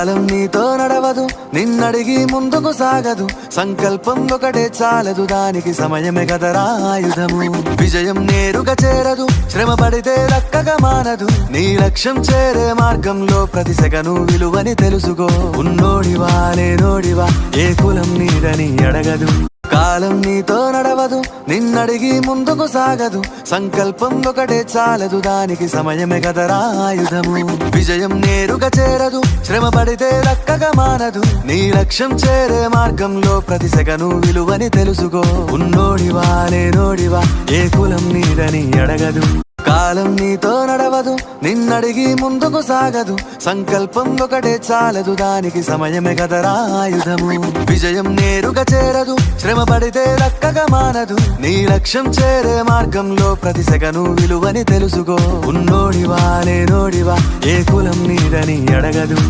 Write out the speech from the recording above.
కాలం నీతో నడవదు, నిన్నడిగి ముందుకు సాగదు. సంకల్పం ఒకటే చాలదు, దానికి సమయమే కదరా ఆయుధము. విజయం నేరుగా చేరదు, శ్రమ పడితే దక్కగా మానదు. నీ లక్ష్యం చేరే మార్గంలో ప్రతి సెకను విలువని తెలుసుకో. ఉన్నోడివా లేనోడివా, ఏ కులం నీదని అడగదు. కాలం నీతో నడవదు, నిన్నడిగి ముందుకు సాగదు. సంకల్పం ఒకటే చాలదు, దానికి సమయమే కదరా ఆయుధము. విజయం నేరుగా చేరదు, శ్రమ పడితే దక్కగా మానదు. నీ లక్ష్యం చేరే మార్గంలో ప్రతి సెకను విలువని తెలుసుకో. ఉన్నోడివా లేనోడివా, ఏ కులం నీదని అడగదు. కాలం నీతో నడవదు, నిన్నడిగి ముందుకు సాగదు. సంకల్పం ఒకటే చాలదు, దానికి సమయమే కదరా ఆయుధము. విజయం నేరుగా చేరదు, శ్రమ పడితే దక్కగా మానదు. నీ లక్ష్యం చేరే మార్గంలో ప్రతి సెకను విలువని తెలుసుకో. ఉన్నోడివా లేనోడివా, ఏ కులం నీదని అడగదు.